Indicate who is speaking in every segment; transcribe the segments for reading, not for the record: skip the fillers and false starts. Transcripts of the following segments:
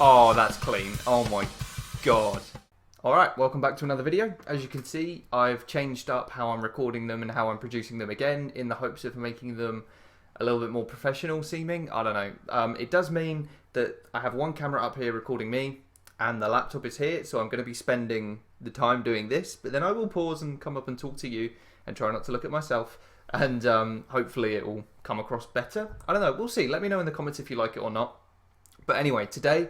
Speaker 1: Oh, that's clean. Oh my god. Alright, welcome back to another video. As you can see, I've changed up how I'm recording them and how I'm producing them again in the hopes of making them a little bit more professional seeming. I don't know. It does mean that I have one camera up here recording me and the laptop is here, so I'm going to be spending the time doing this, but then I will pause and come up and talk to you and try not to look at myself, and hopefully it will come across better. I don't know, we'll see. Let me know in the comments if you like it or not. But anyway, today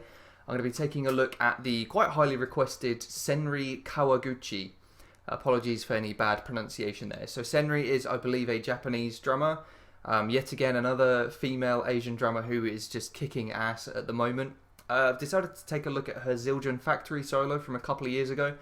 Speaker 1: I'm going to be taking a look at the quite highly requested Senri Kawaguchi. Apologies for any bad pronunciation there. So Senri is, I believe, a Japanese drummer. Yet again, another female Asian drummer who is just kicking ass at the moment. I've decided to take a look at her Zildjian factory solo from a couple of years ago.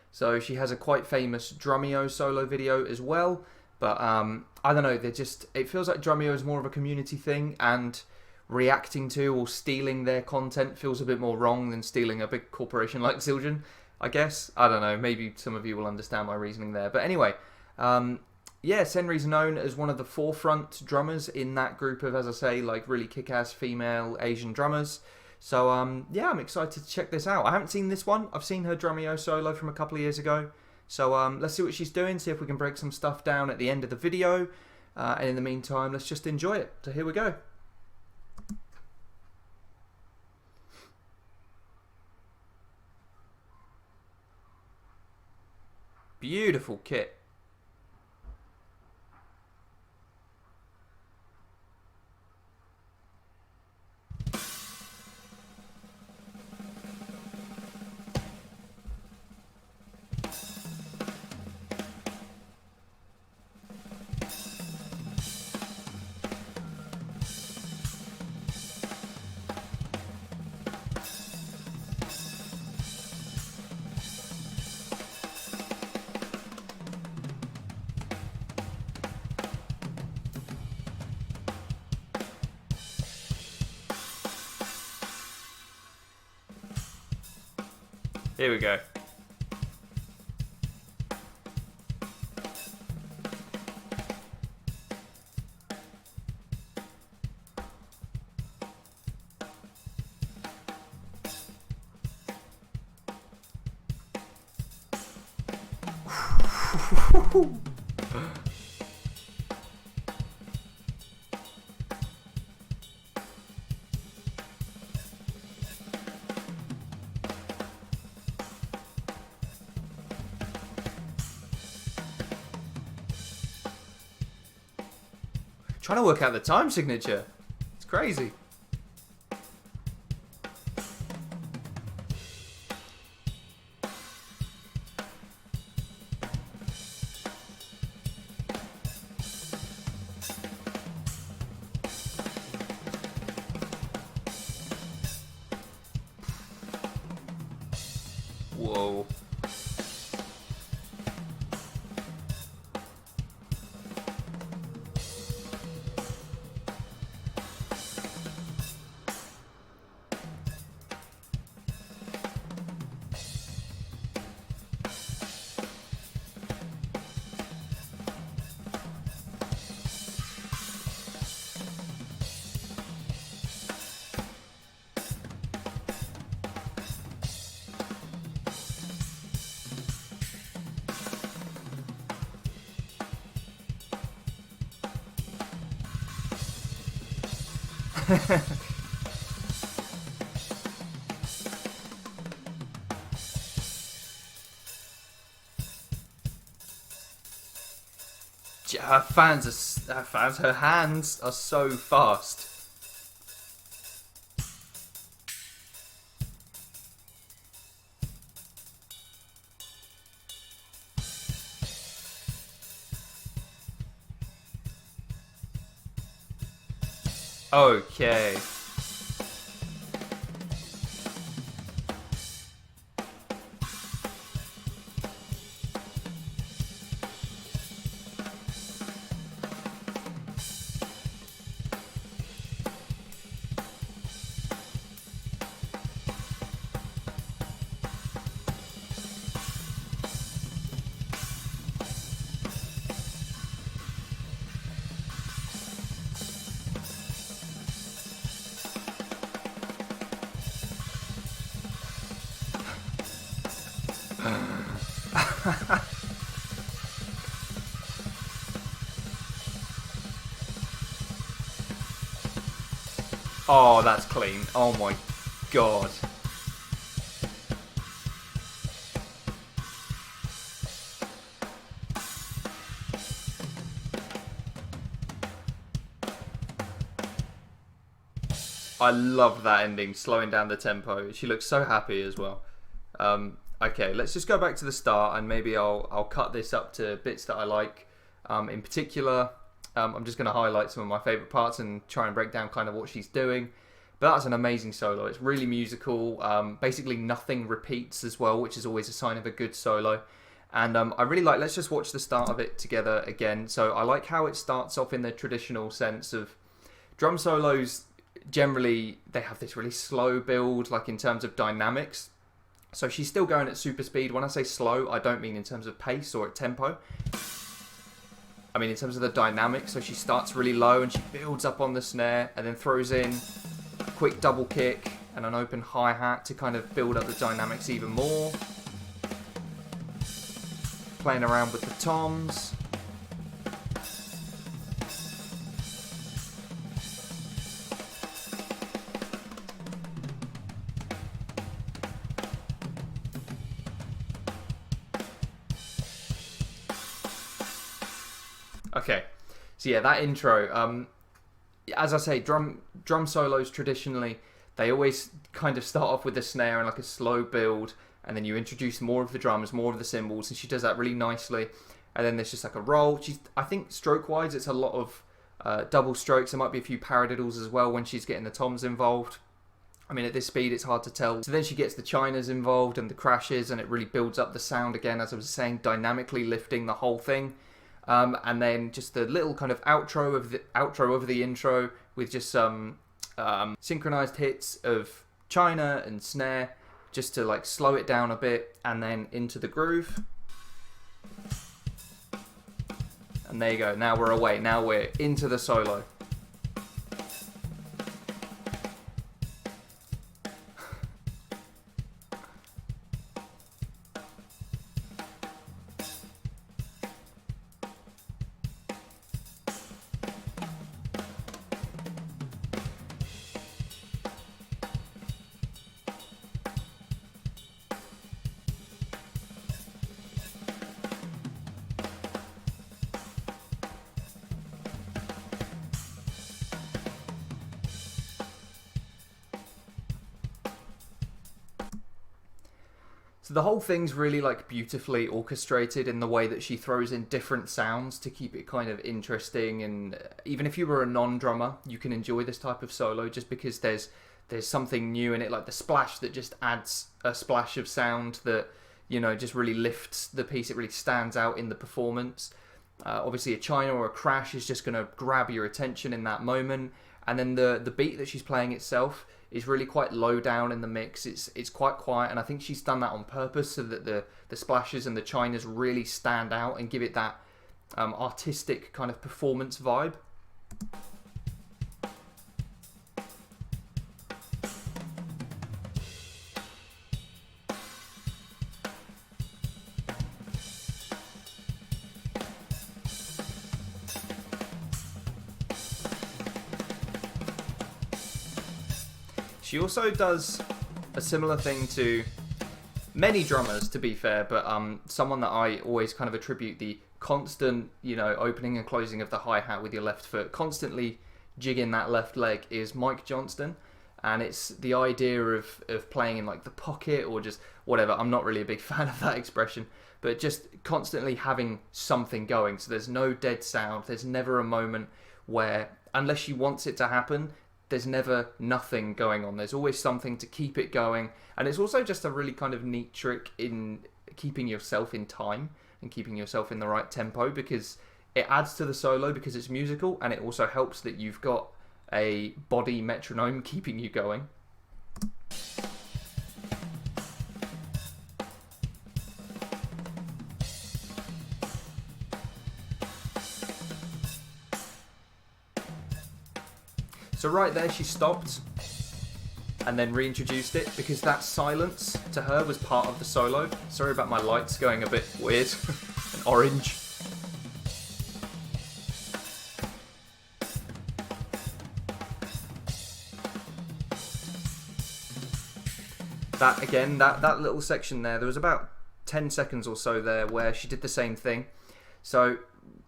Speaker 1: So she has a quite famous Drumeo solo video as well. But I don't know, it feels like Drumeo is more of a community thing, and reacting to or stealing their content feels a bit more wrong than stealing a big corporation like Zildjian, I guess. I don't know, maybe some of you will understand my reasoning there. But anyway, yeah, Senri's known as one of the forefront drummers in that group of, as I say, like really kick-ass female Asian drummers. So yeah, I'm excited to check this out. I haven't seen this one. I've seen her Drumeo solo from a couple of years ago. So let's see what she's doing, see if we can break some stuff down at the end of the video. And in the meantime, let's just enjoy it. So here we go. Beautiful kit. Here we go. Trying to work out the time signature. It's crazy. Whoa. Her hands are so fast. Okay. Oh, that's clean. Oh my god. I love that ending, slowing down the tempo. She looks so happy as well. Okay, let's just go back to the start, and maybe I'll cut this up to bits that I like. In particular, I'm just going to highlight some of my favourite parts and try and break down kind of what she's doing. But that's an amazing solo. It's really musical. Basically, nothing repeats as well, which is always a sign of a good solo. And I really like, let's just watch the start of it together again. So I like how it starts off in the traditional sense of drum solos. Generally, they have this really slow build, like in terms of dynamics. So she's still going at super speed. When I say slow, I don't mean in terms of pace or at tempo. I mean in terms of the dynamics. So she starts really low and she builds up on the snare and then throws in a quick double kick and an open hi-hat to kind of build up the dynamics even more. Playing around with the toms. Okay, so yeah, that intro, as I say, drum solos traditionally, they always kind of start off with the snare and like a slow build, and then you introduce more of the drums, more of the cymbals, and she does that really nicely. And then there's just like a roll. I think stroke-wise, it's a lot of double strokes. There might be a few paradiddles as well when she's getting the toms involved. I mean, at this speed, it's hard to tell. So then she gets the chinas involved and the crashes, and it really builds up the sound again, as I was saying, dynamically lifting the whole thing. And then just the little kind of outro of the intro with just some synchronized hits of china and snare, just to like slow it down a bit, and then into the groove. And there you go. Now we're away. Now we're into the solo. So the whole thing's really like beautifully orchestrated in the way that she throws in different sounds to keep it kind of interesting. And even if you were a non-drummer, you can enjoy this type of solo just because there's something new in it, like the splash that just adds a splash of sound that, you know, just really lifts the piece. It really stands out in the performance. Obviously a china or a crash is just going to grab your attention in that moment. And then the beat that she's playing itself is really quite low down in the mix. It's quite quiet, and I think she's done that on purpose so that the splashes and the chinas really stand out and give it that artistic kind of performance vibe. She also does a similar thing to many drummers, to be fair, but someone that I always kind of attribute the constant, you know, opening and closing of the hi-hat with your left foot, constantly jigging that left leg, is Mike Johnston. And it's the idea of playing in like the pocket or just whatever. I'm not really a big fan of that expression, but just constantly having something going. So there's no dead sound. There's never a moment where, unless she wants it to happen, there's never nothing going on. There's always something to keep it going. And it's also just a really kind of neat trick in keeping yourself in time and keeping yourself in the right tempo, because it adds to the solo because it's musical, and it also helps that you've got a body metronome keeping you going. So right there she stopped and then reintroduced it, because that silence to her was part of the solo. Sorry about my lights going a bit weird and orange. that again, that little section there was about 10 seconds or so there where she did the same thing. So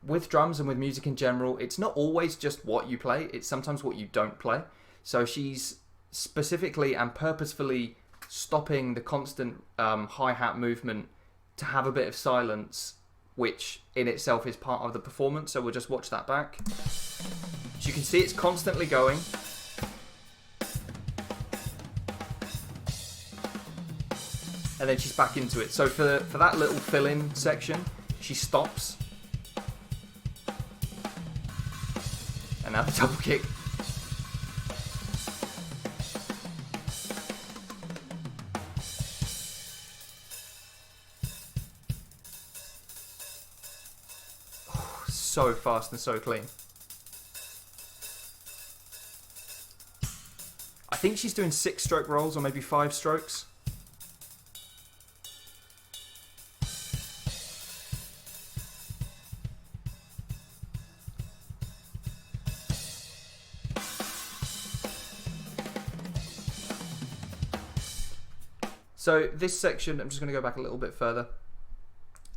Speaker 1: with drums and with music in general, it's not always just what you play, it's sometimes what you don't play. So she's specifically and purposefully stopping the constant hi-hat movement to have a bit of silence, which in itself is part of the performance. So we'll just watch that back. So you can see it's constantly going. And then she's back into it. So for that little fill-in section, she stops. And now the double kick. Oh, so fast and so clean. I think she's doing 6-stroke rolls or maybe 5 strokes. So this section, I'm just going to go back a little bit further.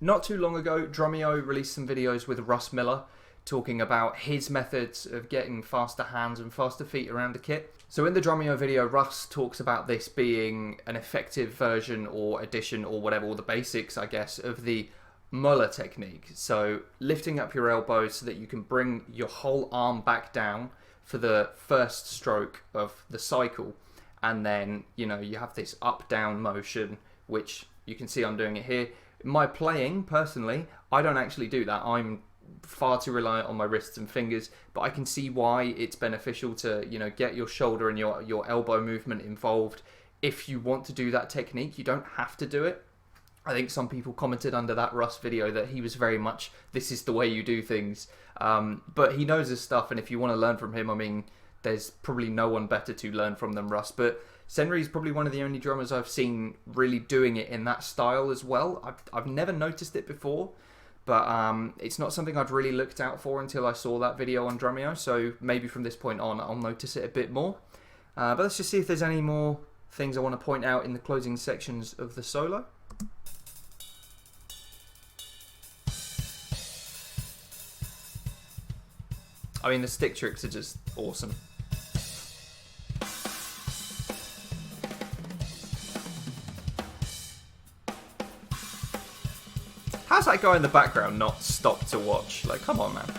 Speaker 1: Not too long ago, Drumeo released some videos with Russ Miller talking about his methods of getting faster hands and faster feet around the kit. So in the Drumeo video, Russ talks about this being an effective version or addition or whatever, or the basics, I guess, of the Muller technique. So lifting up your elbows so that you can bring your whole arm back down for the first stroke of the cycle. And then, you know, you have this up-down motion, which you can see I'm doing it here. My playing, personally, I don't actually do that. I'm far too reliant on my wrists and fingers, but I can see why it's beneficial to, you know, get your shoulder and your elbow movement involved. If you want to do that technique, you don't have to do it. I think some people commented under that Russ video that he was very much, this is the way you do things. But he knows his stuff, and if you want to learn from him, I mean, there's probably no one better to learn from than Russ. But Senri is probably one of the only drummers I've seen really doing it in that style as well. I've never noticed it before, but it's not something I'd really looked out for until I saw that video on Drumeo. So maybe from this point on, I'll notice it a bit more. But let's just see if there's any more things I want to point out in the closing sections of the solo. I mean, the stick tricks are just awesome. How's that guy in the background not stop to watch? Like, come on, man.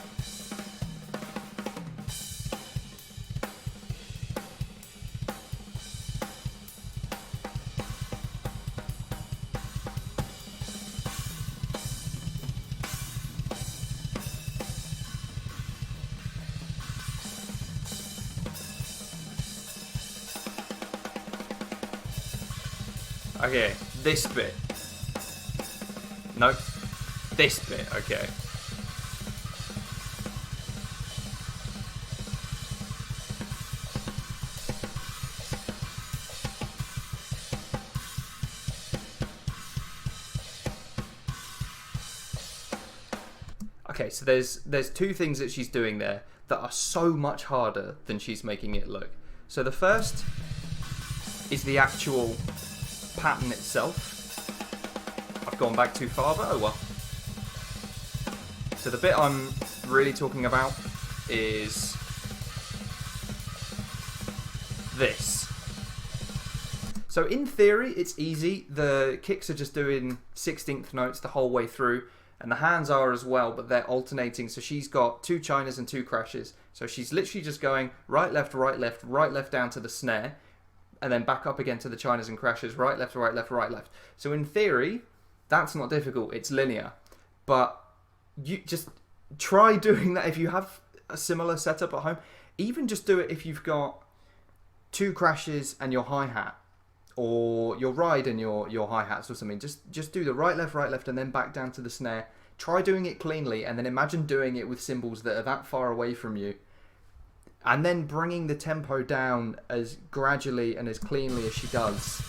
Speaker 1: Okay, this bit. Nope. This bit, okay. Okay, so there's two things that she's doing there that are so much harder than she's making it look. So the first is the actual pattern itself. I've gone back too far, but oh well. So the bit I'm really talking about is this. So in theory, it's easy. The kicks are just doing 16th notes the whole way through, and the hands are as well, but they're alternating. So she's got 2 chinas and 2 crashes. So she's literally just going right, left, right, left, right, left down to the snare, and then back up again to the chinas and crashes, right, left, right, left, right, left. So in theory, that's not difficult. It's linear. But you just try doing that if you have a similar setup at home. Even just do it if you've got 2 crashes and your hi-hat, or your ride and your hi-hats or something. Just do the right, left, and then back down to the snare. Try doing it cleanly, and then imagine doing it with cymbals that are that far away from you. And then bringing the tempo down as gradually and as cleanly as she does.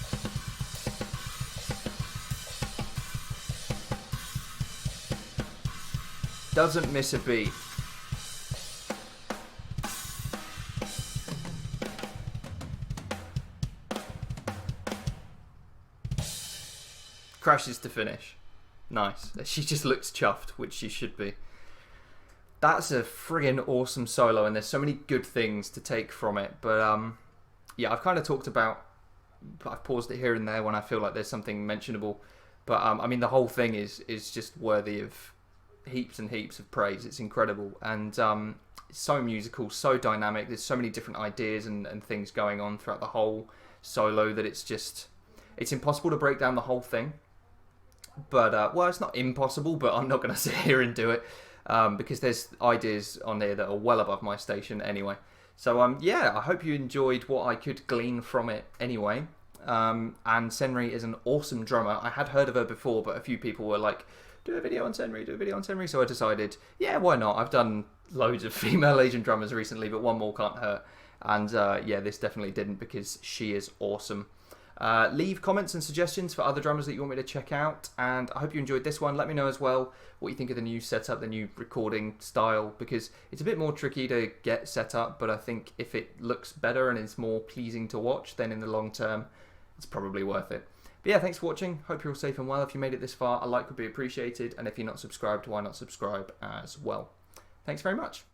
Speaker 1: Doesn't miss a beat. crashes to finish. Nice. She just looks chuffed, which she should be. That's a friggin' awesome solo, and there's so many good things to take from it. But yeah, I've kind of talked about. I've paused it here and there when I feel like there's something mentionable. But I mean, the whole thing is just worthy of heaps and heaps of praise. It's incredible, and it's so musical, so dynamic. There's so many different ideas and things going on throughout the whole solo that it's impossible to break down the whole thing. But well, it's not impossible, but I'm not going to sit here and do it because there's ideas on there that are well above my station anyway. So yeah, I hope you enjoyed what I could glean from it anyway. And Senri is an awesome drummer. I had heard of her before, but a few people were like, do a video on Senri, do a video on Senri. So I decided, yeah, why not? I've done loads of female Asian drummers recently, but one more can't hurt. And yeah, this definitely didn't because she is awesome. Leave comments and suggestions for other drummers that you want me to check out, and I hope you enjoyed this one. Let me know as well what you think of the new setup, the new recording style, because it's a bit more tricky to get set up, but I think if it looks better and it's more pleasing to watch, then in the long term it's probably worth it. But yeah, thanks for watching. Hope you're all safe and well. If you made it this far, a like would be appreciated, and if you're not subscribed, why not subscribe as well? Thanks very much.